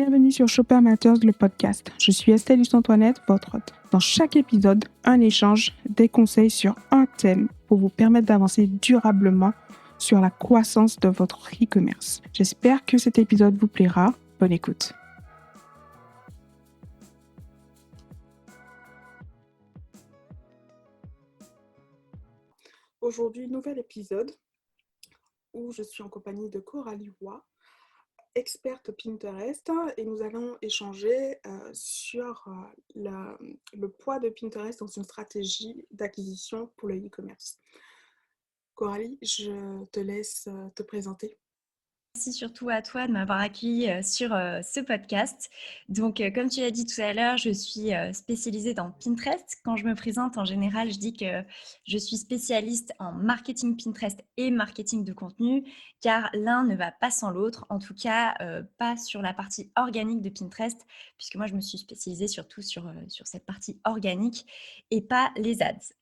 Bienvenue sur Shopper Matters, le podcast. Je suis Estelle Luce-Antoinette, votre hôte. Dans chaque épisode, un échange, des conseils sur un thème pour vous permettre d'avancer durablement sur la croissance de votre e-commerce. J'espère que cet épisode vous plaira. Bonne écoute. Aujourd'hui, nouvel épisode où je suis en compagnie de Coralie Roy, experte Pinterest, et nous allons échanger sur le poids de Pinterest dans une stratégie d'acquisition pour le e-commerce. Coralie, je te laisse te présenter. Merci surtout à toi de m'avoir accueilli sur ce podcast. Donc, comme tu l'as dit tout à l'heure, je suis spécialisée dans Pinterest. Quand je me présente, en général, je dis que je suis spécialiste en marketing Pinterest et marketing de contenu, car l'un ne va pas sans l'autre, en tout cas pas sur la partie organique de Pinterest, puisque moi, je me suis spécialisée surtout sur cette partie organique et pas les ads.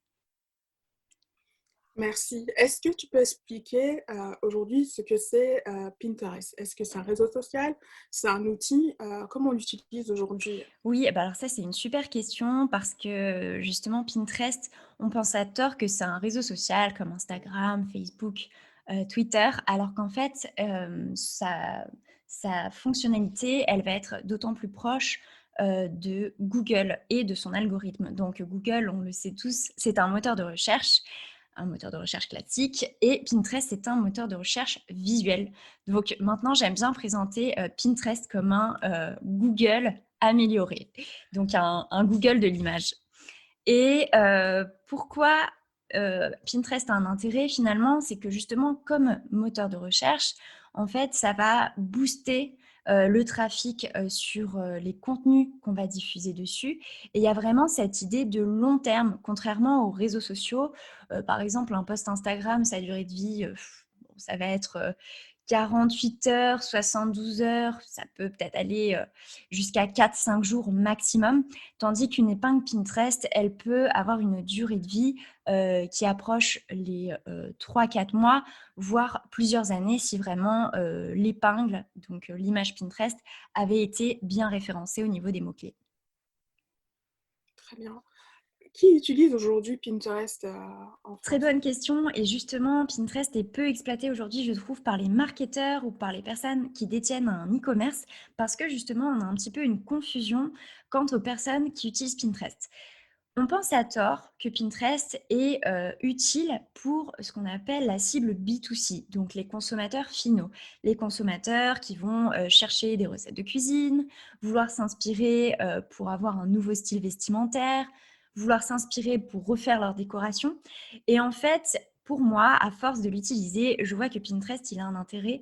Merci. Est-ce que tu peux expliquer aujourd'hui ce que c'est Pinterest? Est-ce que c'est un réseau social? C'est un outil? Comment on l'utilise aujourd'hui? Oui, bah alors ça, c'est une super question parce que justement, Pinterest, on pense à tort que c'est un réseau social comme Instagram, Facebook, Twitter, alors qu'en fait, sa fonctionnalité, elle va être d'autant plus proche de Google et de son algorithme. Donc Google, on le sait tous, c'est un moteur de recherche classique, et Pinterest, c'est un moteur de recherche visuel. Donc maintenant, j'aime bien présenter Pinterest comme un Google amélioré, donc un Google de l'image. Et pourquoi Pinterest a un intérêt finalement, c'est que justement, comme moteur de recherche, en fait, ça va booster le trafic sur les contenus qu'on va diffuser dessus. Et il y a vraiment cette idée de long terme, contrairement aux réseaux sociaux. Par exemple, un post Instagram, sa durée de vie, ça va être 48 heures, 72 heures, ça peut peut-être aller jusqu'à 4-5 jours maximum, tandis qu'une épingle Pinterest, elle peut avoir une durée de vie qui approche les 3-4 mois, voire plusieurs années si vraiment l'épingle, donc l'image Pinterest, avait été bien référencée au niveau des mots-clés. Très bien. Qui utilise aujourd'hui Pinterest en Très France? bonne question, et justement, Pinterest est peu exploité aujourd'hui, je trouve, par les marketeurs ou par les personnes qui détiennent un e-commerce, parce que justement, on a un petit peu une confusion quant aux personnes qui utilisent Pinterest. On pense à tort que Pinterest est utile pour ce qu'on appelle la cible B2C, donc les consommateurs finaux. Les consommateurs qui vont chercher des recettes de cuisine, vouloir s'inspirer pour avoir un nouveau style vestimentaire, vouloir s'inspirer pour refaire leur décoration. Et en fait, pour moi, à force de l'utiliser, je vois que Pinterest, il a un intérêt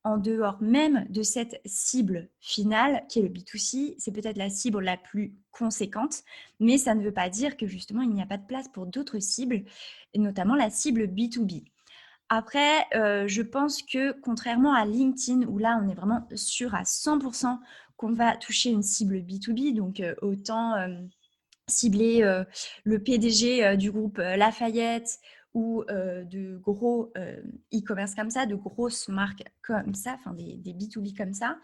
en dehors même de cette cible finale qui est le B2C. C'est peut-être la cible la plus conséquente, mais ça ne veut pas dire que justement il n'y a pas de place pour d'autres cibles, et notamment la cible B2B. Après, je pense que contrairement à LinkedIn, où là on est vraiment sûr à 100% qu'on va toucher une cible B2B, donc autant cibler le PDG du groupe Lafayette ou de gros e-commerce comme ça, de grosses marques comme ça, enfin des B2B comme ça.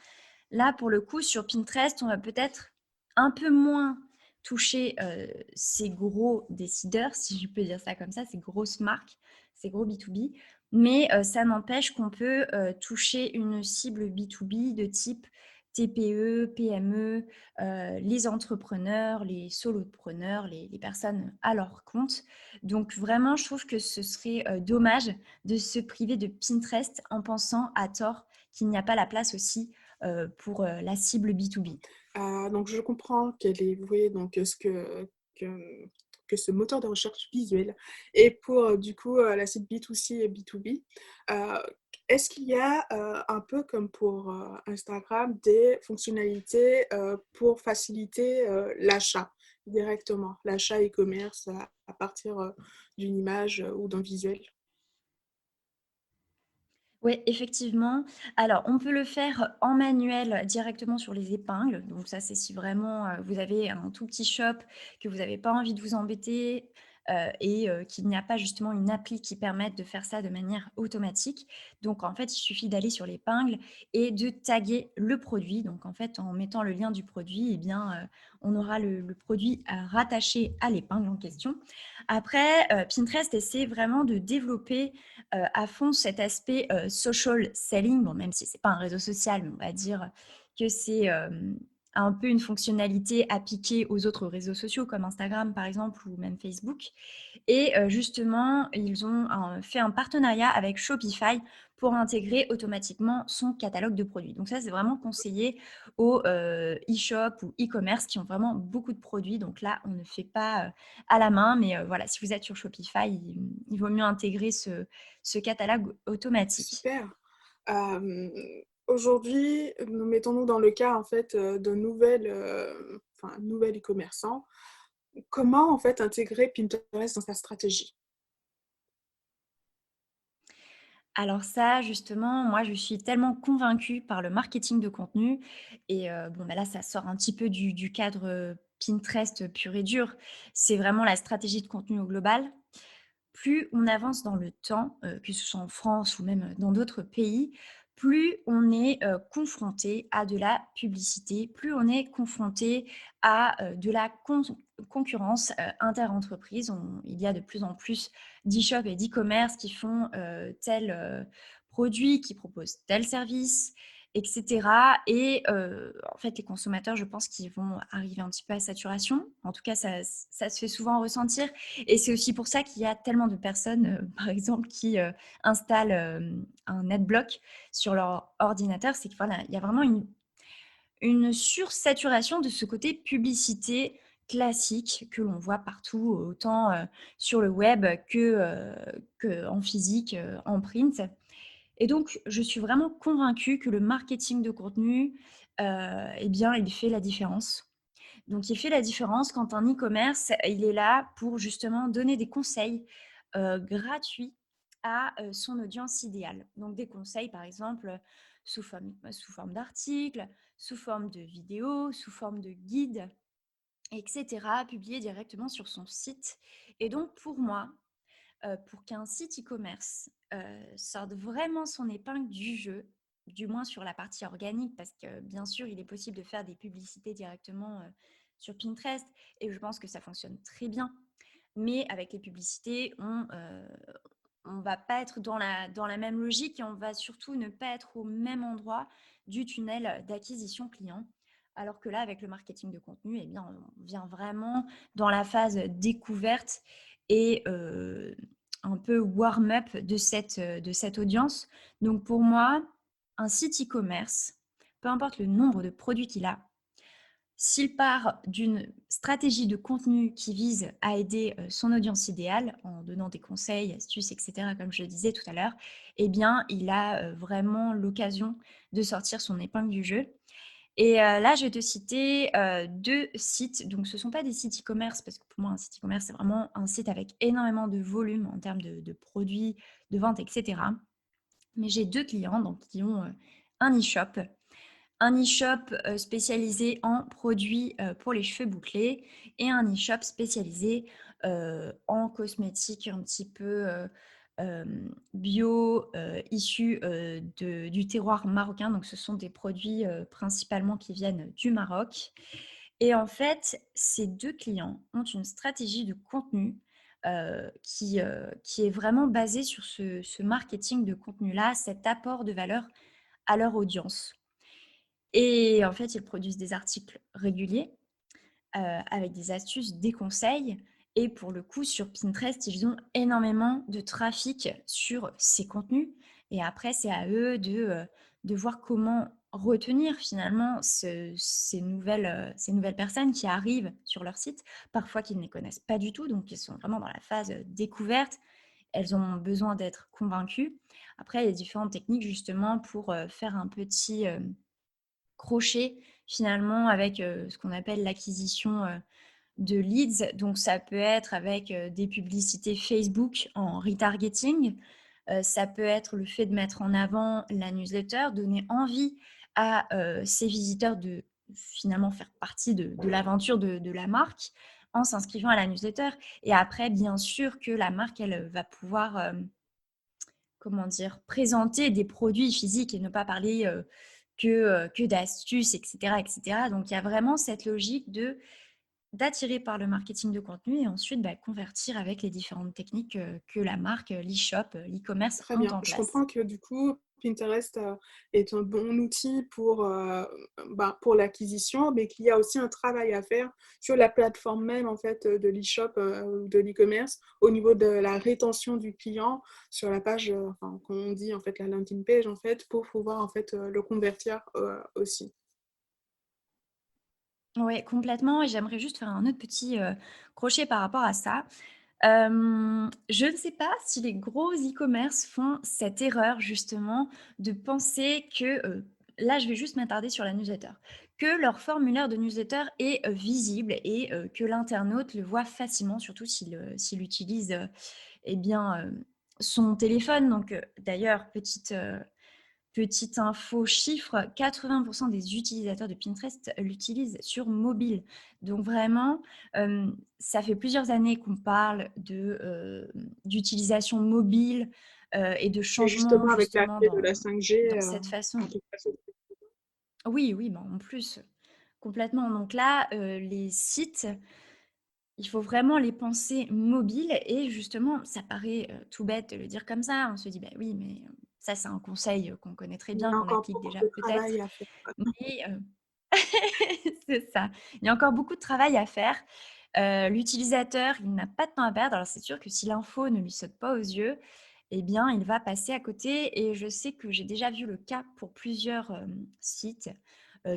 Là, pour le coup, sur Pinterest, on va peut-être un peu moins toucher ces gros décideurs, si je peux dire ça comme ça, ces grosses marques, ces gros B2B. Mais ça n'empêche qu'on peut toucher une cible B2B de type TPE, PME, les entrepreneurs, les solopreneurs, les personnes à leur compte. Donc vraiment, je trouve que ce serait dommage de se priver de Pinterest en pensant à tort qu'il n'y a pas la place aussi pour la cible B2B. Donc je comprends qu'elle est vouée, donc que, que ce moteur de recherche visuel est pour du coup la cible B2C et B2B. Euh, Est-ce qu'il y a un peu comme pour Instagram des fonctionnalités pour faciliter l'achat directement, l'achat e-commerce à partir d'une image ou d'un visuel? Oui, effectivement. Alors, on peut le faire en manuel directement sur les épingles. Donc ça, c'est si vraiment vous avez un tout petit shop, que vous n'avez pas envie de vous embêter. et qu'il n'y a pas justement une appli qui permette de faire ça de manière automatique. Donc en fait, il suffit d'aller sur l'épingle et de taguer le produit. Donc en fait, en mettant le lien du produit, eh bien, on aura le produit rattaché à l'épingle en question. Après, Pinterest essaie vraiment de développer à fond cet aspect social selling, bon, même si ce n'est pas un réseau social, mais on va dire que c'est un peu une fonctionnalité appliquée aux autres réseaux sociaux comme Instagram par exemple ou même Facebook. Et justement, ils ont fait un partenariat avec Shopify pour intégrer automatiquement son catalogue de produits. Donc ça, c'est vraiment conseillé aux e-shop ou e-commerce qui ont vraiment beaucoup de produits. Donc là, on ne fait pas à la main, mais voilà, si vous êtes sur Shopify, il vaut mieux intégrer ce catalogue automatique. Super. Hem, Aujourd'hui, nous mettons-nous dans le cas, en fait, de nouvelles, enfin, nouvelles e-commerçants. Comment, en fait, intégrer Pinterest dans sa stratégie? Alors ça, justement, moi, je suis tellement convaincue par le marketing de contenu et bon, bah, là, ça sort un petit peu du cadre, Pinterest pur et dur. C'est vraiment la stratégie de contenu au global. Plus on avance dans le temps, que ce soit en France ou même dans d'autres pays, plus on est confronté à de la publicité, plus on est confronté à de la concurrence interentreprises. Il y a de plus en plus d'e-shop et d'e-commerce qui font tel produit, qui proposent tel service, etc. Et en fait, les consommateurs, je pense qu'ils vont arriver un petit peu à saturation. En tout cas, ça se fait souvent ressentir. Et c'est aussi pour ça qu'il y a tellement de personnes, par exemple, qui installent un adblock sur leur ordinateur. C'est qu'il voilà, il y a vraiment une sursaturation de ce côté publicité classique que l'on voit partout, autant sur le web que en physique, en print. Et donc, je suis vraiment convaincue que le marketing de contenu, eh bien, il fait la différence. Donc, il fait la différence quand un e-commerce, il est là pour justement donner des conseils gratuits à son audience idéale. Donc, des conseils, par exemple, sous forme d'articles, sous forme de vidéos, sous forme de guides, etc., publiés directement sur son site. Et donc, pour moi, pour qu'un site e-commerce sorte vraiment son épingle du jeu, du moins sur la partie organique, parce que bien sûr, il est possible de faire des publicités directement sur Pinterest, et je pense que ça fonctionne très bien. Mais avec les publicités, on va pas être dans la même logique et on va surtout ne pas être au même endroit du tunnel d'acquisition client. Alors que là, avec le marketing de contenu, eh bien, on vient vraiment dans la phase découverte et un peu warm-up de cette audience. Donc pour moi, un site e-commerce, peu importe le nombre de produits qu'il a, s'il part d'une stratégie de contenu qui vise à aider son audience idéale en donnant des conseils, astuces, etc., comme je le disais tout à l'heure, eh bien, il a vraiment l'occasion de sortir son épingle du jeu. Et là, je vais te citer 2 sites. Donc, ce ne sont pas des sites e-commerce parce que pour moi, un site e-commerce, c'est vraiment un site avec énormément de volume en termes de produits, de ventes, etc. Mais j'ai 2 clients donc, qui ont un e-shop spécialisé en produits pour les cheveux bouclés et un e-shop spécialisé en cosmétiques un petit peu bio, issus du terroir marocain. Donc, ce sont des produits principalement qui viennent du Maroc. Et en fait, ces 2 clients ont une stratégie de contenu qui est vraiment basée sur ce marketing de contenu-là, cet apport de valeur à leur audience. Et en fait, ils produisent des articles réguliers avec des astuces, des conseils. Et pour le coup, sur Pinterest, ils ont énormément de trafic sur ces contenus. Et après, c'est à eux de voir comment retenir finalement ces nouvelles personnes qui arrivent sur leur site, parfois qu'ils ne les connaissent pas du tout, donc ils sont vraiment dans la phase découverte. Elles ont besoin d'être convaincues. Après, il y a différentes techniques justement pour faire un petit crochet finalement avec ce qu'on appelle l'acquisition de leads. Donc, ça peut être avec des publicités Facebook en retargeting. Ça peut être le fait de mettre en avant la newsletter, donner envie à ces visiteurs de finalement faire partie de l'aventure de la marque en s'inscrivant à la newsletter. Et après, bien sûr que la marque, elle va pouvoir, comment dire, présenter des produits physiques et ne pas parler que d'astuces, etc., etc. Donc, il y a vraiment cette logique d'attirer par le marketing de contenu et ensuite convertir avec les différentes techniques que la marque, l'e-shop, l'e-commerce Très ont bien. en Je place. comprends que du coup, Pinterest, est un bon outil pour l'acquisition, mais qu'il y a aussi un travail à faire sur la plateforme même en fait, de l'e-shop, ou de l'e-commerce au niveau de la rétention du client sur la page, enfin, comme on dit en fait la landing page en fait, pour pouvoir en fait, le convertir, aussi. Oui, complètement. Et j'aimerais juste faire un autre petit crochet par rapport à ça. Je ne sais pas si les gros e-commerce font cette erreur justement de penser que, là je vais juste m'attarder sur la newsletter, que leur formulaire de newsletter est, visible et que l'internaute le voit facilement, surtout s'il utilise, eh bien, son téléphone. Donc, d'ailleurs, petite info chiffre, 80% des utilisateurs de Pinterest l'utilisent sur mobile. Donc vraiment, ça fait plusieurs années qu'on parle d'utilisation mobile et de Et changement justement avec justement l'arrivée de la 5G, dans cette façon. en tout cas, c'est Oui, oui, bah, en plus, complètement. Donc là, les sites, il faut vraiment les penser mobiles et justement, ça paraît, tout bête de le dire comme ça. On se dit: «Bah, oui, mais ça, c'est un conseil, qu'on connaît très il y bien, a qu'on encore applique beaucoup déjà de peut-être». travail à faire. Mais c'est ça. Il y a encore beaucoup de travail à faire. L'utilisateur, il n'a pas de temps à perdre. Alors c'est sûr que si l'info ne lui saute pas aux yeux, eh bien, il va passer à côté et je sais que j'ai déjà vu le cas pour plusieurs, sites,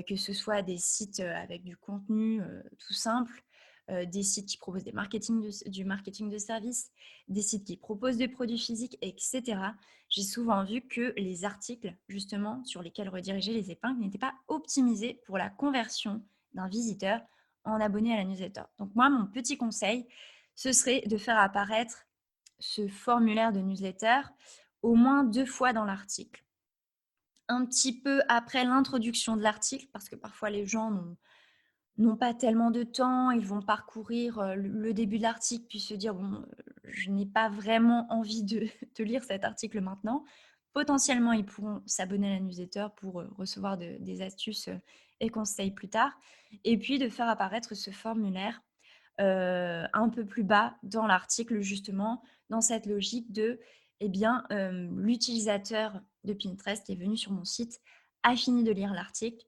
que ce soit des sites, avec du contenu, tout simple, des sites qui proposent du marketing de services, des sites qui proposent des produits physiques et cetera. J'ai souvent vu que les articles, justement, sur lesquels rediriger les épingles n'étaient pas optimisés pour la conversion d'un visiteur en abonné à la newsletter. Donc moi, mon petit conseil, ce serait de faire apparaître ce formulaire de newsletter au moins 2 fois dans l'article. Un petit peu après l'introduction de l'article, parce que parfois les gens n'ont pas tellement de temps, ils vont parcourir le début de l'article puis se dire bon, je n'ai pas vraiment envie de lire cet article maintenant. Potentiellement, ils pourront s'abonner à la newsletter pour recevoir des astuces et conseils plus tard. Et puis de faire apparaître ce formulaire un peu plus bas dans l'article, justement, dans cette logique de, eh bien, l'utilisateur de Pinterest qui est venu sur mon site a fini de lire l'article.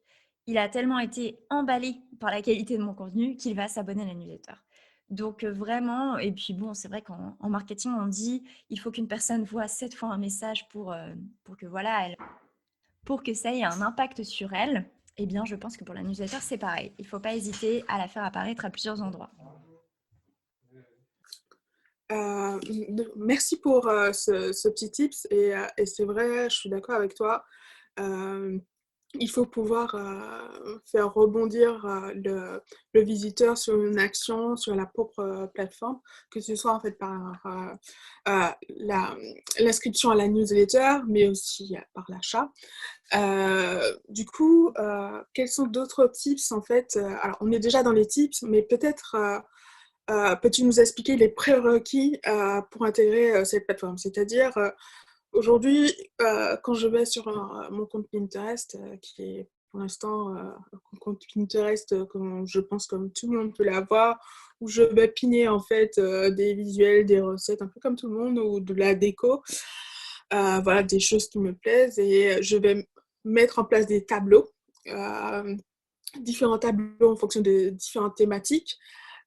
Il a tellement été emballé par la qualité de mon contenu qu'il va s'abonner à la newsletter. Donc vraiment, et puis bon, c'est vrai qu'en marketing, on dit il faut qu'une personne voit 7 fois un message pour que voilà, pour que ça ait un impact sur elle. Eh bien, je pense que pour la newsletter, c'est pareil. Il ne faut pas hésiter à la faire apparaître à plusieurs endroits. Merci pour ce petit tips et c'est vrai, je suis d'accord avec toi. Euh, il faut pouvoir faire rebondir le visiteur sur une action sur la propre plateforme, que ce soit en fait par l'inscription à la newsletter, mais aussi par l'achat. Du coup, quels sont d'autres tips en fait? Alors, on est déjà dans les tips, mais peut-être peux-tu nous expliquer les prérequis pour intégrer cette plateforme? C'est-à-dire, aujourd'hui, quand je vais sur mon compte Pinterest, qui est pour l'instant un compte Pinterest, comme je pense comme tout le monde peut l'avoir, où je vais piner en fait des visuels, des recettes, un peu comme tout le monde, ou de la déco, voilà, des choses qui me plaisent, et je vais mettre en place des tableaux, euh, différents tableaux en fonction de différentes thématiques.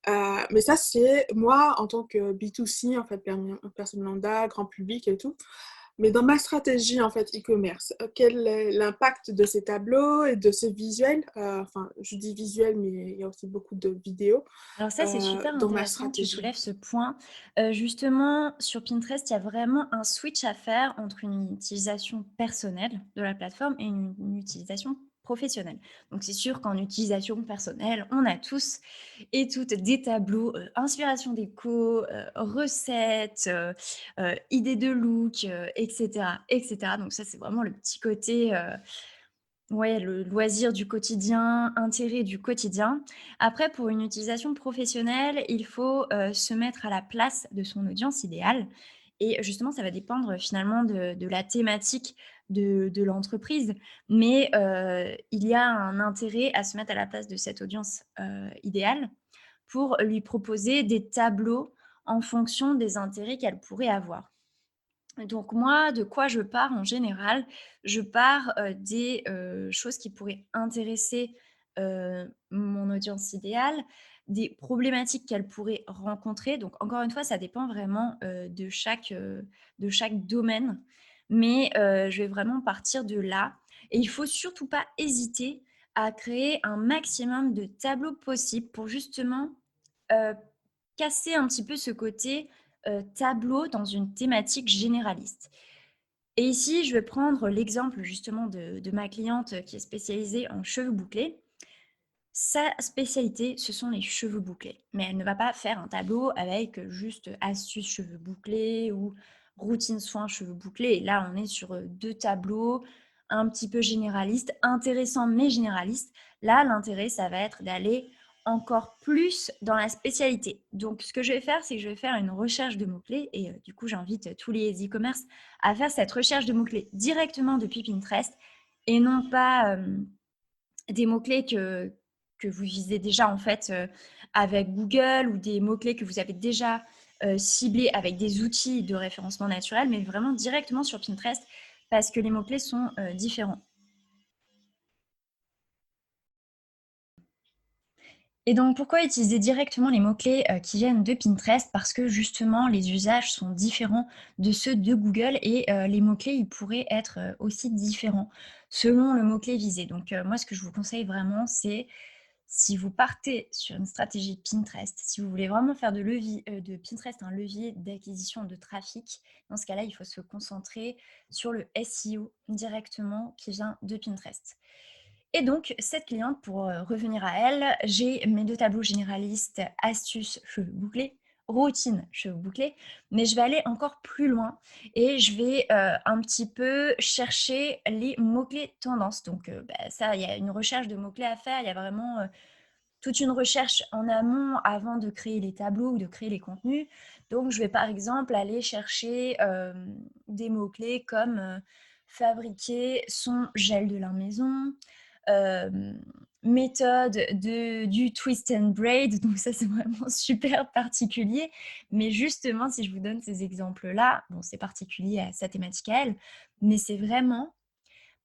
Mais ça, c'est moi en tant que B2C, en fait, personne lambda, grand public et tout. Mais dans ma stratégie, en fait, e-commerce, quel est l'impact de ces tableaux et de ces visuels? Enfin, je dis visuels, mais il y a aussi beaucoup de vidéos Alors ça, c'est super dans ma intéressant que tu stratégie. soulèves ce point. Justement, sur Pinterest, il y a vraiment un switch à faire entre une utilisation personnelle de la plateforme et une utilisation professionnelle. Donc c'est sûr qu'en utilisation personnelle, on a tous et toutes des tableaux, inspiration déco, recettes, idées de look, et cetera, et cetera. Donc ça, c'est vraiment le petit côté, Ouais, le loisir du quotidien, intérêt du quotidien. Après, pour une utilisation professionnelle, il faut, se mettre à la place de son audience idéale et justement, ça va dépendre finalement de la thématique de l'entreprise. Mais, il y a un intérêt à se mettre à la place de cette audience, idéale pour lui proposer des tableaux en fonction des intérêts qu'elle pourrait avoir. Donc moi, de quoi je pars en général? Je pars, des, choses qui pourraient intéresser, mon audience idéale, des problématiques qu'elle pourrait rencontrer. Donc encore une fois, ça dépend vraiment, de chaque domaine. Mais, je vais vraiment partir de là et il faut surtout pas hésiter à créer un maximum de tableaux possibles pour justement, heu, casser un petit peu ce côté, tableau dans une thématique généraliste. Et ici, je vais prendre l'exemple justement de ma cliente qui est spécialisée en cheveux bouclés. Sa spécialité, ce sont les cheveux bouclés. Mais elle ne va pas faire un tableau avec juste astuces cheveux bouclés ou routine soins cheveux bouclés. Et là, on est sur 2 tableaux un petit peu généralistes, intéressants mais généralistes. Là, l'intérêt, ça va être d'aller encore plus dans la spécialité. Donc, ce que je vais faire, c'est que je vais faire une recherche de mots-clés et du coup, j'invite tous les e-commerce à faire cette recherche de mots-clés directement depuis Pinterest et non pas, des mots-clés que vous visez déjà en fait, avec Google ou des mots-clés que vous avez déjà, ciblés avec des outils de référencement naturel, mais vraiment directement sur Pinterest parce que les mots-clés sont, différents. Et donc pourquoi utiliser directement les mots-clés, qui viennent de Pinterest? Parce que justement les usages sont différents de ceux de Google et les mots-clés, ils pourraient être, aussi différents selon le mot-clé visé. Donc moi ce que je vous conseille vraiment, c'est si vous partez sur une stratégie Pinterest, si vous voulez vraiment faire de Pinterest un levier d'acquisition de trafic, dans ce cas-là, il faut se concentrer sur le SEO directement qui vient de Pinterest. Et donc, cette cliente, pour revenir à elle, j'ai mes 2 tableaux généralistes astuces cheveux bouclés, routine cheveux bouclés, mais je vais aller encore plus loin et je vais, un petit peu chercher les mots-clés tendances. Donc, ça, il y a une recherche de mots-clés à faire. Il y a vraiment, toute une recherche en amont avant de créer les tableaux ou de créer les contenus. Donc, je vais par exemple aller chercher des mots-clés comme fabriquer son gel de la maison, euh, méthode du twist and braid. Donc, ça, c'est vraiment super particulier. Mais justement, si je vous donne ces exemples-là, bon, c'est particulier à sa thématique à elle, mais c'est vraiment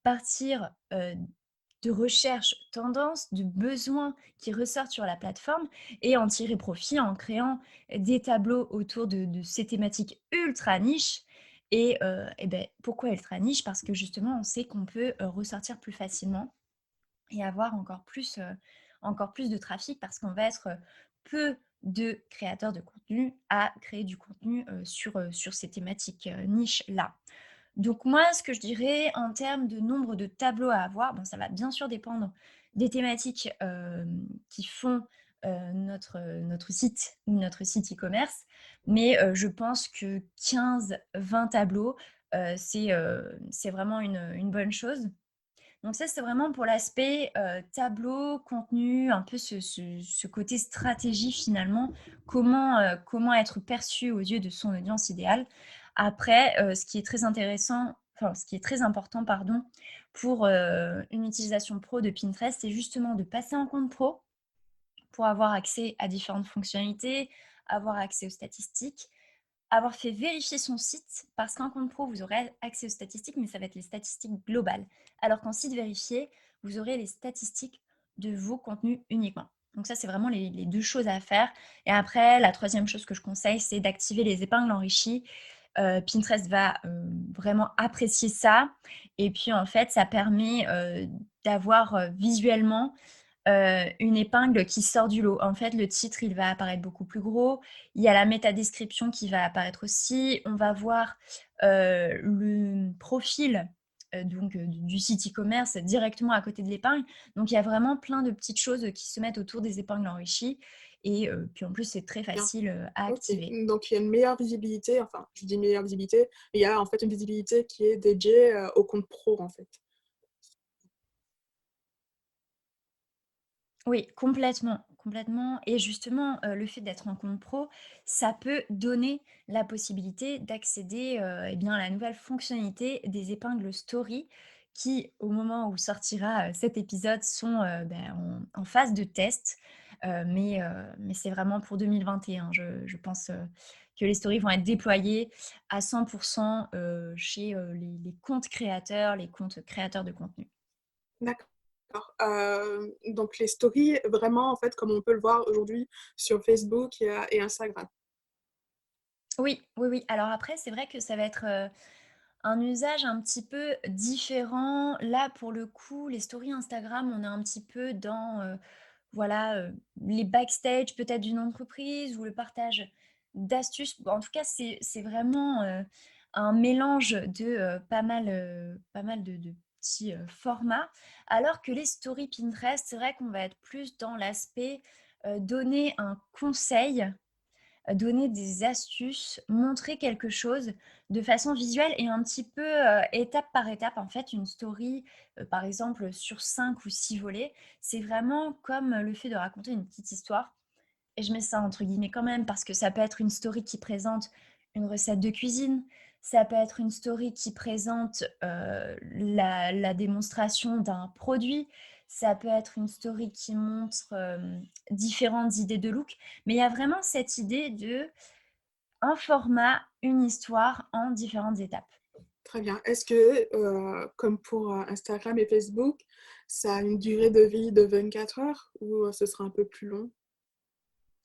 partir de recherche tendance, de besoins qui ressortent sur la plateforme et en tirer profit en créant des tableaux autour de ces thématiques ultra niches. Et ben, pourquoi ultra niche? Parce que justement, on sait qu'on peut ressortir plus facilement et avoir encore plus de trafic parce qu'on va être peu de créateurs de contenu à créer du contenu sur ces thématiques niches-là. Donc moi, ce que je dirais en termes de nombre de tableaux à avoir, bon, ça va bien sûr dépendre des thématiques, qui font, notre site ou notre site e-commerce, mais je pense que 15-20 tableaux, c'est vraiment une bonne chose. Donc ça, c'est vraiment pour l'aspect, tableau, contenu, un peu ce côté stratégie finalement. Comment être perçu aux yeux de son audience idéale. Après, ce qui est très intéressant, enfin ce qui est très important pardon, pour, une utilisation pro de Pinterest, c'est justement de passer en compte pro pour avoir accès à différentes fonctionnalités, avoir accès aux statistiques, avoir fait vérifier son site, parce qu'en compte pro, vous aurez accès aux statistiques, mais ça va être les statistiques globales. Alors qu'en site vérifié, vous aurez les statistiques de vos contenus uniquement. Donc ça, c'est vraiment les 2 choses à faire. Et après, la troisième chose que je conseille, c'est d'activer les épingles enrichies. Pinterest va vraiment apprécier ça. Et puis, en fait, ça permet d'avoir visuellement une épingle qui sort du lot. En fait, le titre, il va apparaître beaucoup plus gros. Il y a la métadescription qui va apparaître aussi. On va voir le profil donc du site e-commerce directement à côté de l'épingle. Donc, il y a vraiment plein de petites choses qui se mettent autour des épingles enrichies. Et puis, en plus, c'est très Bien. facile à OK. activer. Donc il y a une meilleure visibilité, enfin, je dis meilleure visibilité, mais il y a en fait une visibilité qui est dédiée, au compte pro, en fait. Oui, complètement, complètement et justement, le fait d'être en compte pro, ça peut donner la possibilité d'accéder, et bien, à la nouvelle fonctionnalité des épingles story qui, au moment où sortira, cet épisode, sont, en phase de test, mais c'est vraiment pour 2021. Je pense, que les stories vont être déployées à 100 chez, les comptes créateurs, les comptes créateurs de contenu. D'accord. Donc les stories, vraiment, en fait, comme on peut le voir aujourd'hui sur Facebook et Instagram. Oui, oui, oui. Alors après, c'est vrai que ça va être, un usage un petit peu différent. Là, pour le coup, les stories Instagram, on est un petit peu dans, voilà, les backstage peut-être d'une entreprise ou le partage d'astuces. Bon, en tout cas, c'est vraiment, un mélange de, pas mal de petits, formats. Alors que les stories Pinterest, c'est vrai qu'on va être plus dans l'aspect, donner un conseil, donner des astuces, montrer quelque chose de façon visuelle et un petit peu, étape par étape. En fait, une story, par exemple, sur 5 ou 6 volets, c'est vraiment comme le fait de raconter une petite histoire et je mets ça entre guillemets quand même parce que ça peut être une story qui présente une recette de cuisine, ça peut être une story qui présente, la démonstration d'un produit, ça peut être une story qui montre, différentes idées de look. Mais il y a vraiment cette idée de un format, une histoire en différentes étapes. Très bien. Est-ce que, comme pour, Instagram et Facebook, ça a une durée de vie de 24 heures ou, ce sera un peu plus long?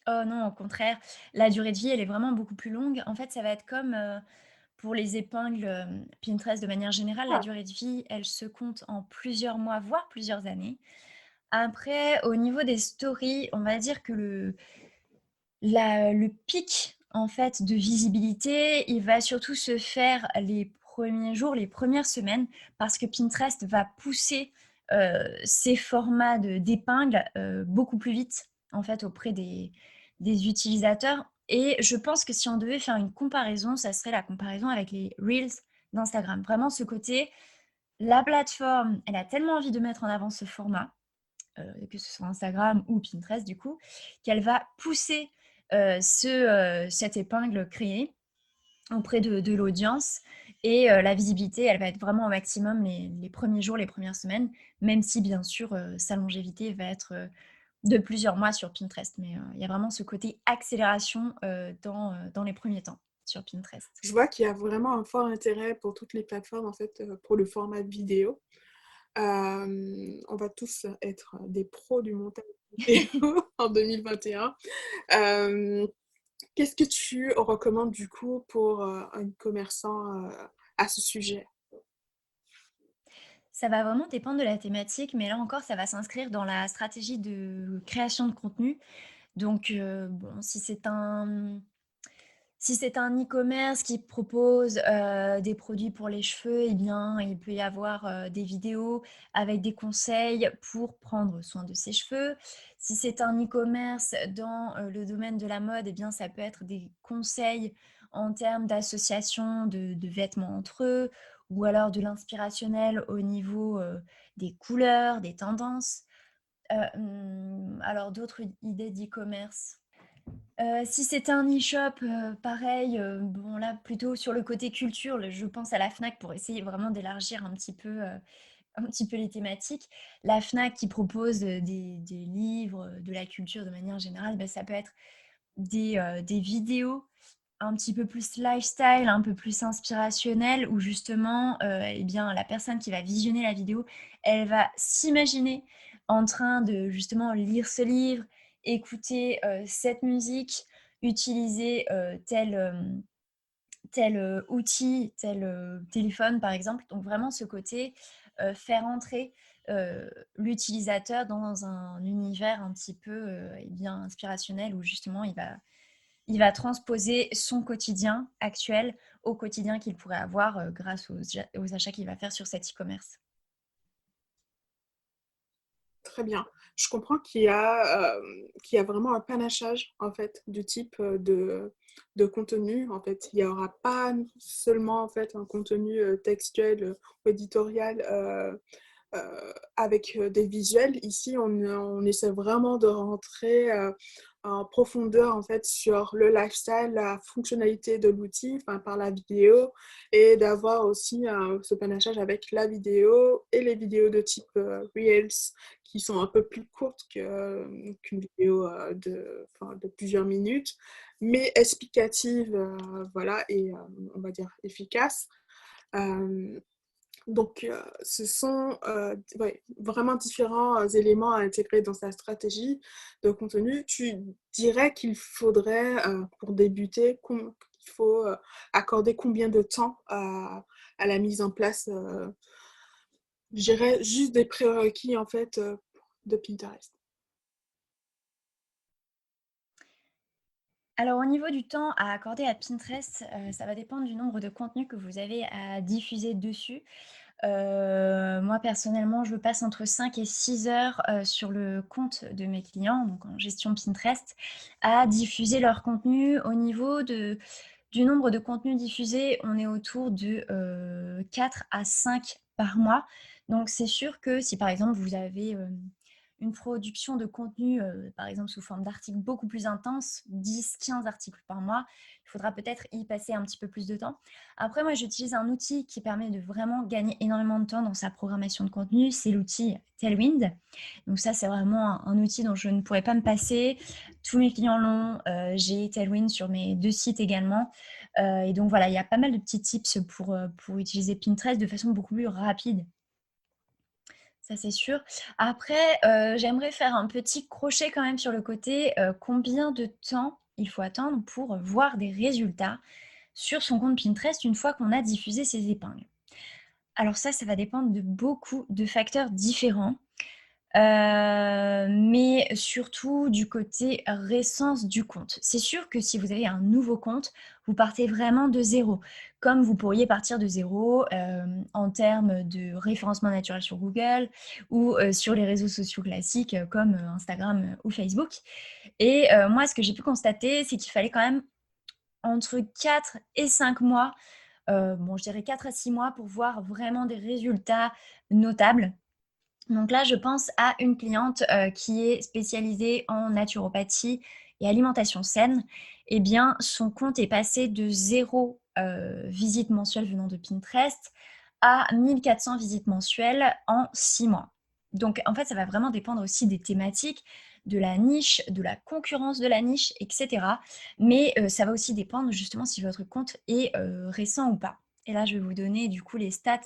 Oh non, au contraire, la durée de vie, elle est vraiment beaucoup plus longue. En fait, ça va être comme, pour les épingles, Pinterest de manière générale, la Ah, durée de vie, elle se compte en plusieurs mois, voire plusieurs années. Après, au niveau des stories, on va dire que le pic, en fait, de visibilité, il va surtout se faire les premiers jours, les premières semaines, parce que Pinterest va pousser, ses formats d'épingles, beaucoup plus vite, en fait, auprès des utilisateurs et je pense que si on devait faire une comparaison, ça serait la comparaison avec les reels d'Instagram. Vraiment ce côté, la plateforme, elle a tellement envie de mettre en avant ce format, que ce soit Instagram ou Pinterest du coup, qu'elle va pousser, cette épingle créée auprès de l'audience et la visibilité, elle va être vraiment au maximum les premiers jours, les premières semaines, même si bien sûr, sa longévité va être, de plusieurs mois sur Pinterest. Mais, il y a vraiment ce côté accélération, dans les premiers temps sur Pinterest. je vois qu'il y a vraiment un fort intérêt pour toutes les plateformes, en fait, pour le format vidéo. On va tous être des pros du montage vidéo en 2021. Hem, Qu'est-ce que tu recommandes, du coup, pour, un commerçant, à ce sujet? Ça va vraiment dépendre de la thématique, mais là encore, ça va s'inscrire dans la stratégie de création de contenu. Donc, bon, si c'est un e-commerce qui propose, des produits pour les cheveux et bien, il peut y avoir, des vidéos avec des conseils pour prendre soin de ses cheveux. Si c'est un e-commerce dans, le domaine de la mode et bien, ça peut être des conseils en termes d'association de vêtements entre eux ou alors de l'inspirationnel au niveau, des couleurs, des tendances. Alors d'autres idées d'e-commerce? Si c'était un e-shop, pareil, bon là plutôt sur le côté culture, le je pense à la Fnac pour essayer vraiment d'élargir un petit peu les thématiques. La Fnac qui propose, des livres, de la culture de manière générale, bah, ça peut être des vidéos un petit peu plus lifestyle, un peu plus inspirationnelles où justement, et bien la personne qui va visionner la vidéo, elle va s'imaginer en train de justement lire ce livre, écouter, cette musique, utiliser, tel, outil, tel, téléphone par exemple. Donc vraiment ce côté, faire entrer, l'utilisateur dans un univers un petit peu, et bien inspirationnel où justement il va transposer son quotidien actuel au quotidien qu'il pourrait avoir, grâce aux achats qu'il va faire sur cet e-commerce. Très bien. Je comprends qu'il y a vraiment un panachage, en fait, du type, de contenu. En fait, il y aura pas seulement, en fait, un contenu, textuel, ou éditorial, avec, des visuels. Ici, on essaie vraiment de rentrer, en profondeur, en fait, sur le lifestyle, la fonctionnalité de l'outil, enfin, par la vidéo et d'avoir aussi, ce panachage avec la vidéo et les vidéos de type, reels qui sont un peu plus courtes qu'une vidéo, de plusieurs minutes, mais explicative, voilà et on va dire efficace. Hem donc, ce sont, ouais, vraiment différents, éléments à intégrer dans sa stratégie de contenu. Tu dirais qu'il faudrait, pour débuter, qu'il faut, accorder combien de temps à la mise en place, je dirais juste des prérequis, en fait, de Pinterest? Alors au niveau du temps à accorder à Pinterest, ça va dépendre du nombre de contenus que vous avez à diffuser dessus. Moi personnellement, je passe entre 5 et 6 heures, sur le compte de mes clients, donc en gestion Pinterest, à diffuser leur contenu. Au niveau du nombre de contenus diffusés, on est autour de, 4 à 5 par mois. Donc c'est sûr que si par exemple vous avez, une production de contenu, par exemple sous forme d'articles beaucoup plus intense, 10-15 articles par mois, il faudra peut-être y passer un petit peu plus de temps. Après moi j'utilise un outil qui permet de vraiment gagner énormément de temps dans sa programmation de contenu, c'est l'outil Tailwind. Donc ça c'est vraiment un outil dont je ne pourrais pas me passer. Tous mes clients l'ont, j'ai Tailwind sur mes 2 sites également. Et donc voilà, il y a pas mal de petits tips pour utiliser Pinterest de façon beaucoup plus rapide. Ça, c'est sûr. Après, j'aimerais faire un petit crochet quand même sur le côté, combien de temps il faut attendre pour voir des résultats sur son compte Pinterest une fois qu'on a diffusé ses épingles? Alors ça va dépendre de beaucoup de facteurs différents. Mais surtout du côté récence du compte. C'est sûr que si vous avez un nouveau compte, vous partez vraiment de zéro. Comme vous pourriez partir de zéro, en termes de référencement naturel sur Google ou, sur les réseaux sociaux classiques, comme, Instagram, ou Facebook. Et moi ce que j'ai pu constater, c'est qu'il fallait quand même entre 4 et 5 mois, bon je dirais 4 à 6 mois pour voir vraiment des résultats notables. Donc là, je pense à une cliente, qui est spécialisée en naturopathie et alimentation saine. Eh bien, son compte est passé de 0 visites mensuelles venant de Pinterest à 1 400 visites mensuelles en 6 mois. Donc en fait, ça va vraiment dépendre aussi des thématiques, de la niche, de la concurrence de la niche et cetera. Mais ça va aussi dépendre justement si votre compte est, récent ou pas. Et là, je vais vous donner du coup les stats,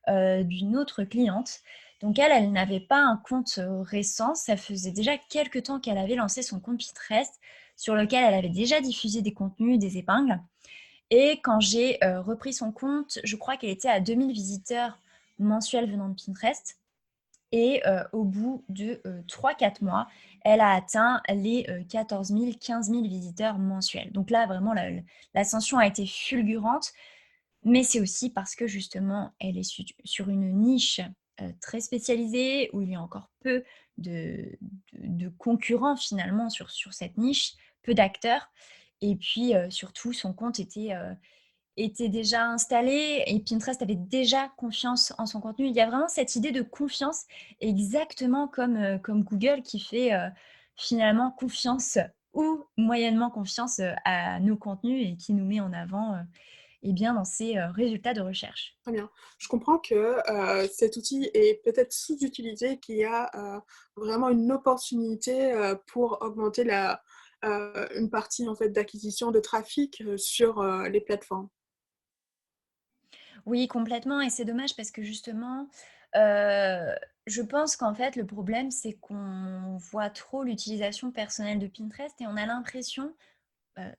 d'une autre cliente. Donc elle, elle n'avait pas un compte, récent. Ça faisait déjà quelque temps qu'elle avait lancé son compte Pinterest, sur lequel elle avait déjà diffusé des contenus, des épingles. Et quand j'ai, repris son compte, je crois qu'elle était à 2 000 visiteurs mensuels venant de Pinterest et au bout de, 3-4 mois, elle a atteint les, 14 000, 15 000 visiteurs mensuels. Donc là, vraiment l'ascension a été fulgurante, mais c'est aussi parce que justement, elle est sur une niche, très spécialisée, où il y a encore peu de de concurrents finalement sur cette niche, peu d'acteurs et puis, surtout son compte était déjà installé et Pinterest avait déjà confiance en son contenu. Il y a vraiment cette idée de confiance, exactement comme Google qui fait, finalement confiance ou moyennement confiance, à nos contenus et qui nous met en avant, eh bien, dans ses, résultats de recherche. Très bien. Je comprends que, cet outil est peut-être sous-utilisé, qu'il y a, vraiment une opportunité, pour augmenter une partie, en fait, d'acquisition de trafic, sur, les plateformes. Oui, complètement et c'est dommage parce que justement, heu, je pense qu'en fait, le problème, c'est qu'on voit trop l'utilisation personnelle de Pinterest et on a l'impression,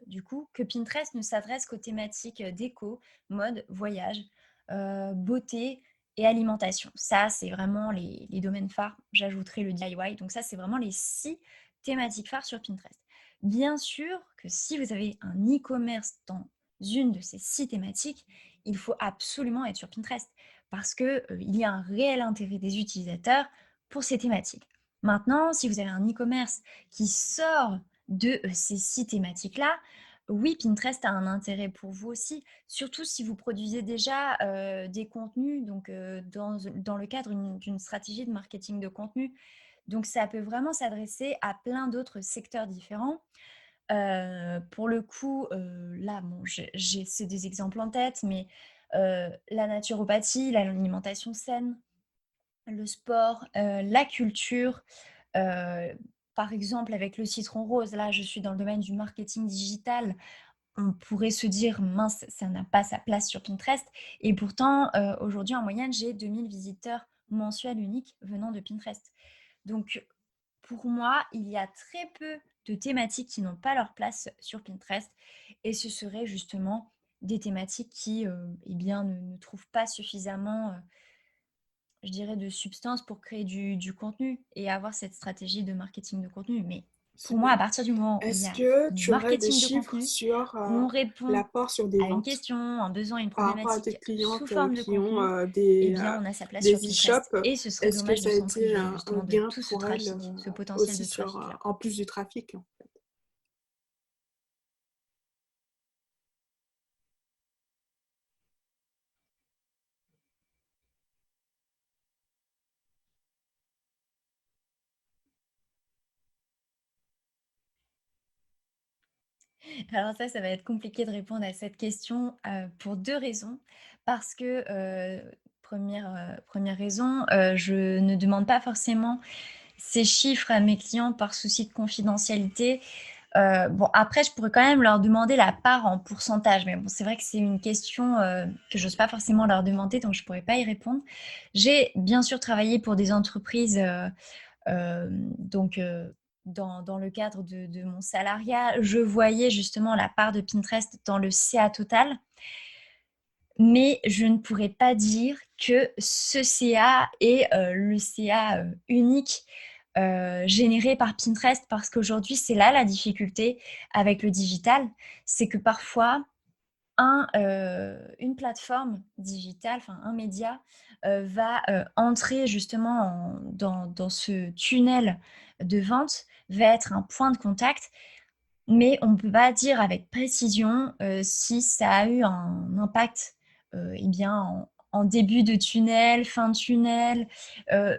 du coup, que Pinterest ne s'adresse qu'aux thématiques, déco, mode, voyage, beauté et alimentation. Ça, c'est vraiment les domaines phares. J'ajouterai le DIY. Donc ça, c'est vraiment les 6 thématiques phares sur Pinterest. Bien sûr que si vous avez un e-commerce dans une de ces 6 thématiques, il faut absolument être sur Pinterest parce que, il y a un réel intérêt des utilisateurs pour ces thématiques. Maintenant, si vous avez un e-commerce qui sort de, ces 6 thématiques-là, Oui, Pinterest a un intérêt pour vous aussi, surtout si vous produisez déjà, des contenus, donc dans le cadre d'une stratégie de marketing de contenu. Donc ça peut vraiment s'adresser à plein d'autres secteurs différents. Pour le coup, là, bon, c'est des exemples en tête, mais la naturopathie, l'alimentation saine, le sport, la culture, heu, par exemple avec le citron rose, là, je suis dans le domaine du marketing digital. On pourrait se dire: «Mince, ça n'a pas sa place sur Pinterest» et pourtant, aujourd'hui, en moyenne, j'ai 2 000 visiteurs mensuels uniques venant de Pinterest. Donc pour moi, il y a très peu de thématiques qui n'ont pas leur place sur Pinterest et ce seraient justement des thématiques qui, eh bien, ne trouvent pas suffisamment, je dirais, de substance pour créer du contenu et avoir cette stratégie de marketing de contenu. Mais pour moi, Super. à partir du moment où il y Est-ce a que du tu aurais des marketing de chiffres contenu, sur où on répond l'apport sur des à une ventes question, un besoin, une par rapport à tes problématique sous clientes forme de qui ont contenu, eh bien, on a sa place sur des Pinterest e-shops? et ce serait Est-ce que dommage ça de a s'en été priver un justement de gain tout ce pour elles trafic, ce potentiel aussi de sur, trafic-là. en plus du trafic? Alors ça va être compliqué de répondre à cette question, pour 2 raisons. Parce que, 1re raison, je ne demande pas forcément ces chiffres à mes clients par souci de confidentialité. Bon après je pourrais quand même leur demander la part en pourcentage, mais bon c'est vrai que c'est une question, que j'ose pas forcément leur demander, donc je pourrais pas y répondre. J'ai bien sûr travaillé pour des entreprises, donc dans le cadre de mon salariat, je voyais justement la part de Pinterest dans le CA total, mais je ne pourrais pas dire que ce CA est, le CA, unique, généré par Pinterest parce qu'aujourd'hui, c'est là la difficulté avec le digital. C'est que parfois, une plateforme digitale, enfin un média, va, entrer justement dans ce tunnel de vente, va être un point de contact, mais on ne peut pas dire avec précision, si ça a eu un impact, eh bien en début de tunnel, fin de tunnel,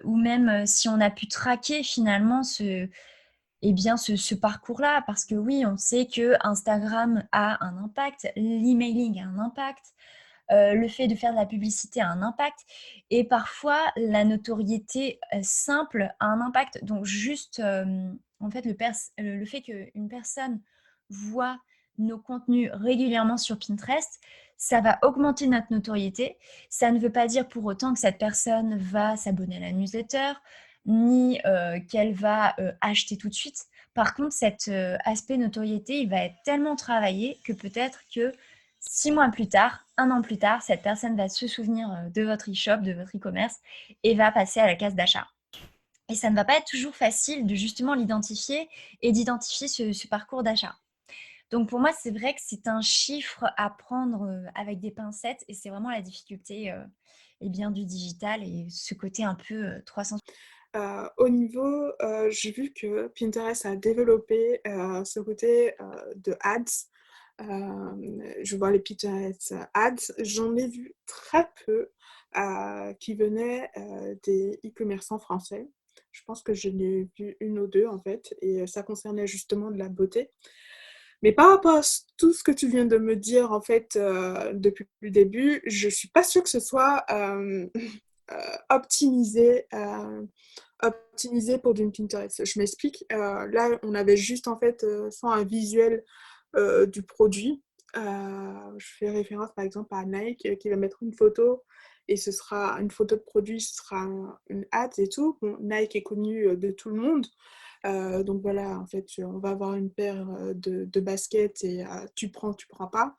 ou même, si on a pu traquer finalement ce parcours-là. Parce que oui, on sait que Instagram a un impact, l'emailing a un impact, le fait de faire de la publicité a un impact et parfois la notoriété, simple a un impact. Donc juste, en fait, le fait qu'une personne voit nos contenus régulièrement sur Pinterest, ça va augmenter notre notoriété. Ça ne veut pas dire pour autant que cette personne va s'abonner à la newsletter, ni, qu'elle va, acheter tout de suite. Par contre, cet, aspect notoriété, il va être tellement travaillé que peut-être que 6 mois plus tard, 1 an plus tard, cette personne va se souvenir, de votre e-shop, de votre e-commerce et va passer à la case d'achat. Et ça ne va pas être toujours facile de justement l'identifier et d'identifier ce parcours d'achat. Donc pour moi, c'est vrai que c'est un chiffre à prendre, avec des pincettes et c'est vraiment la difficulté, eh bien du digital et ce côté un peu, 300. Au niveau, j'ai vu que Pinterest a développé, ce côté, de ads. Je vois les Pinterest ads, j'en ai vu très peu, qui venaient, des e-commerçants français. Je pense que je n'ai vu 1 ou 2 en fait et ça concernait justement de la beauté. Mais par rapport à tout ce que tu viens de me dire en fait, depuis le début, je suis pas sûre que ce soit, optimisé, optimisé pour du Pinterest. Je m'explique, là, on avait juste en fait, soit un visuel, du produit. Je fais référence par exemple à Nike, qui va mettre une photo et ce sera une photo de produit, ce sera une hâte et tout. Bon, Nike est connu, de tout le monde. Donc voilà, en fait, on va avoir une paire, de baskets et tu prends pas.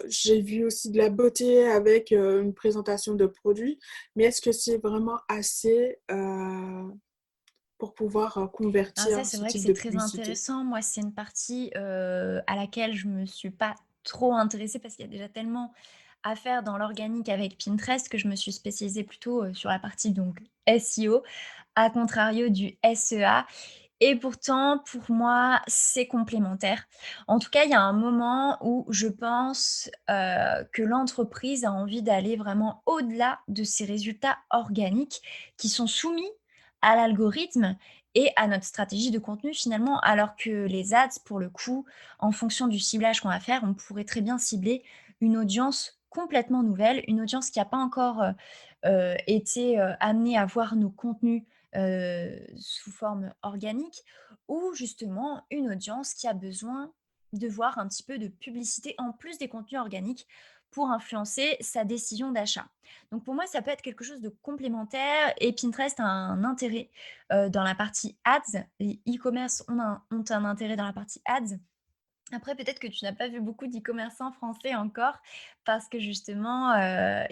J'ai vu aussi de la beauté avec, une présentation de produits, mais est-ce que c'est vraiment assez, pour pouvoir, Alors ça, convertir c'est ce vrai que type c'est de très publicité? intéressant. Moi, c'est une partie, à laquelle je me suis pas trop intéressée parce qu'il y a déjà tellement à faire dans l'organique avec Pinterest que je me suis spécialisée plutôt, sur la partie donc SEO, à contrario du SEA Et pourtant, pour moi, c'est complémentaire. En tout cas, il y a un moment où je pense, que l'entreprise a envie d'aller vraiment au-delà de ces résultats organiques qui sont soumis à l'algorithme et à notre stratégie de contenu finalement. Alors que les ads, pour le coup, en fonction du ciblage qu'on va faire, on pourrait très bien cibler une audience complètement nouvelle, une audience qui a pas encore, été, amenée à voir nos contenus sous forme organique ou justement une audience qui a besoin de voir un petit peu de publicité en plus des contenus organiques pour influencer sa décision d'achat. Donc pour moi, ça peut être quelque chose de complémentaire et Pinterest a un intérêt dans la partie ads. Les e-commerce ont un intérêt dans la partie ads. Après, peut-être que tu n'as pas vu beaucoup d'e-commerçants français encore parce que justement,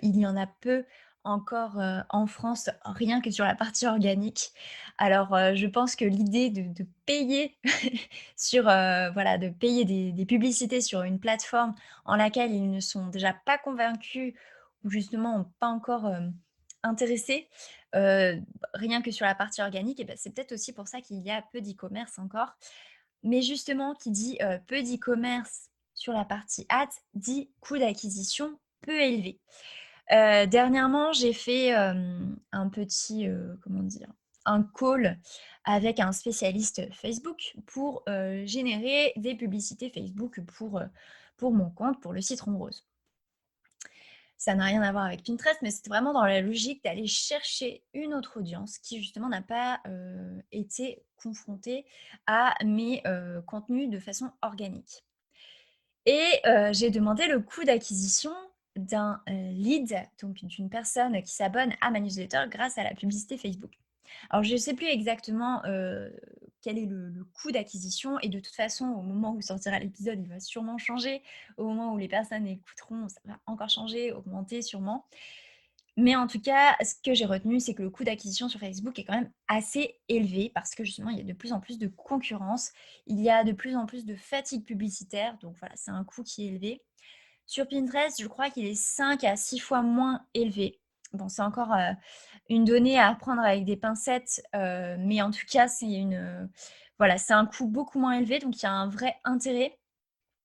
il y en a peu encore, en France, rien que sur la partie organique. Alors, je pense que l'idée de payer sur, voilà, de payer des publicités sur une plateforme en laquelle ils ne sont déjà pas convaincus ou justement ont pas encore, intéressés, rien que sur la partie organique et bah, c'est peut-être aussi pour ça qu'il y a peu d'e-commerce encore. Mais justement, qui dit, peu d'e-commerce sur la partie ads, dit coût d'acquisition peu élevé. Dernièrement, j'ai fait, un petit, comment dire? Un call avec un spécialiste Facebook pour, générer des publicités Facebook pour mon compte, pour le Citron Rose. Ça n'a rien à voir avec Pinterest, mais c'était vraiment dans la logique d'aller chercher une autre audience qui justement n'a pas, été confrontée à mes, contenus de façon organique. Et j'ai demandé le coût d'acquisition d'un, lead, donc d'une personne qui s'abonne à ma newsletter grâce à la publicité Facebook. Alors je ne sais plus exactement, quel est le coût d'acquisition et de toute façon, au moment où sortira l'épisode, il va sûrement changer. Au moment où les personnes écouteront, ça va encore changer, augmenter sûrement. Mais en tout cas, ce que j'ai retenu, c'est que le coût d'acquisition sur Facebook est quand même assez élevé parce que justement, il y a de plus en plus de concurrence. Il y a de plus en plus de fatigue publicitaire. Donc voilà, c'est un coût qui est élevé. Sur Pinterest, je crois qu'il est 5 à 6 fois moins élevé. Bon, c'est encore une donnée à prendre avec des pincettes, mais en tout cas, voilà, c'est un coût beaucoup moins élevé. Donc il y a un vrai intérêt.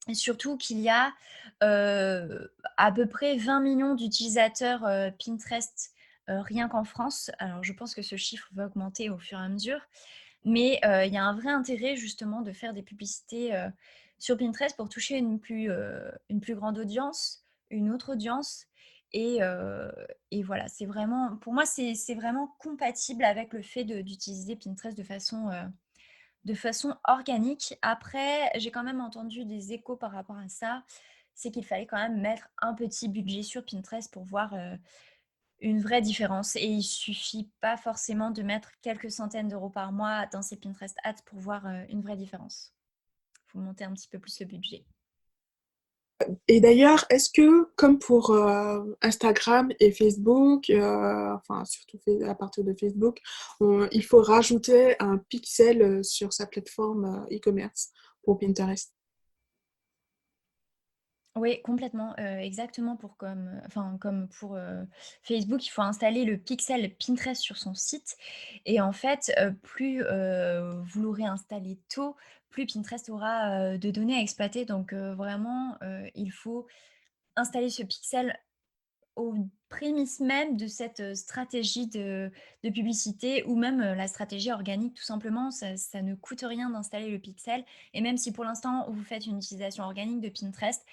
Et surtout qu'il y a, à peu près 20 millions d'utilisateurs, Pinterest, rien qu'en France. Alors je pense que ce chiffre va augmenter au fur et à mesure, mais il y a un vrai intérêt justement de faire des publicités, sur Pinterest pour toucher une plus grande audience, une autre audience et voilà, c'est vraiment pour moi, c'est vraiment compatible avec le fait d'utiliser Pinterest de façon organique. Après, j'ai quand même entendu des échos par rapport à ça. C'est qu'il fallait quand même mettre un petit budget sur Pinterest pour voir une vraie différence. Et il suffit pas forcément de mettre quelques centaines d'euros par mois dans ces Pinterest Ads pour voir une vraie différence. Il faut monter un petit peu plus le budget. Et d'ailleurs, est-ce que, comme pour Instagram et Facebook, enfin surtout à partir de Facebook, il faut rajouter un pixel sur sa plateforme e-commerce pour Pinterest? Oui, complètement, exactement comme pour, Facebook, il faut installer le pixel Pinterest sur son site et en fait, plus, vous l'aurez installé tôt, plus Pinterest aura, de données à exploiter donc vraiment, il faut installer ce pixel aux prémices même de cette, stratégie de publicité ou même, la stratégie organique tout simplement. Ça ne coûte rien d'installer le pixel et même si pour l'instant vous faites une utilisation organique de Pinterest,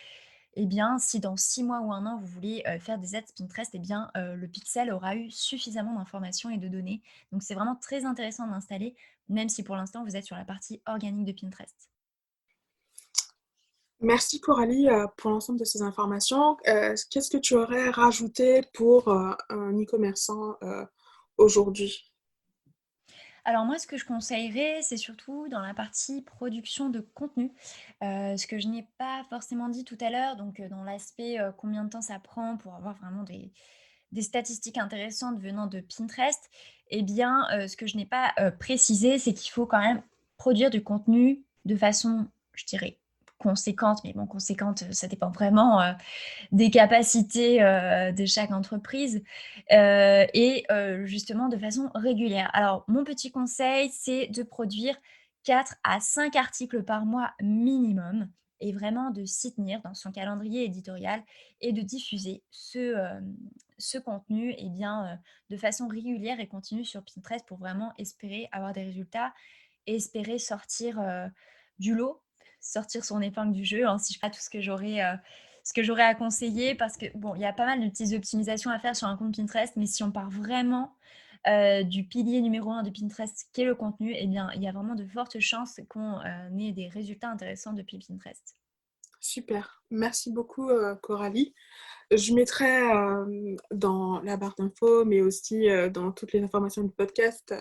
eh bien, si dans 6 mois ou 1 an, vous voulez, faire des ads Pinterest, eh bien, le pixel aura eu suffisamment d'informations et de données. Donc c'est vraiment très intéressant de l'installer, même si pour l'instant vous êtes sur la partie organique de Pinterest. Merci Coralie pour l'ensemble de ces informations. Qu'est-ce que tu aurais rajouté pour un e-commerçant aujourd'hui? Alors moi, ce que je conseillerais, c'est surtout dans la partie production de contenu, ce que je n'ai pas forcément dit tout à l'heure, donc dans l'aspect, combien de temps ça prend pour avoir vraiment des statistiques intéressantes venant de Pinterest. Eh bien, ce que je n'ai pas, précisé, c'est qu'il faut quand même produire du contenu de façon, je dirais, conséquente, mais bon, conséquente, ça dépend vraiment des capacités de chaque entreprise et justement de façon régulière. Alors, mon petit conseil, c'est de produire 4 à 5 articles par mois minimum et vraiment de s'y tenir dans son calendrier éditorial et de diffuser ce contenu eh bien, de façon régulière et continue sur Pinterest pour vraiment espérer avoir des résultats et espérer sortir du lot, sortir son épingle du jeu, hein, si je fais tout ce que j'aurais à conseiller parce que bon, il y a pas mal de petites optimisations à faire sur un compte Pinterest, mais si on part vraiment du pilier numéro un de Pinterest qui est le contenu, eh bien, il y a vraiment de fortes chances qu'on ait des résultats intéressants depuis Pinterest. Super. Merci beaucoup, Coralie. Je mettrai dans la barre d'infos, mais aussi dans toutes les informations du podcast,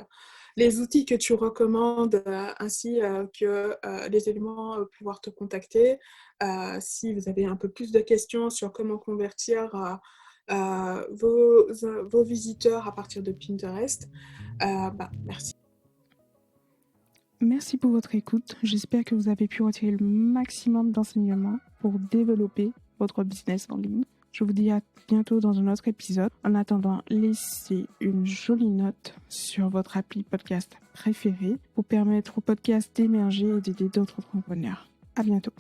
les outils que tu recommandes, ainsi que les éléments pour pouvoir te contacter. Si vous avez un peu plus de questions sur comment convertir vos visiteurs à partir de Pinterest, merci. Merci pour votre écoute. J'espère que vous avez pu retirer le maximum d'enseignements pour développer votre business en ligne. Je vous dis à bientôt dans un autre épisode. En attendant, laissez une jolie note sur votre appli podcast préféré pour permettre au podcast d'émerger et d'aider d'autres entrepreneurs. À bientôt.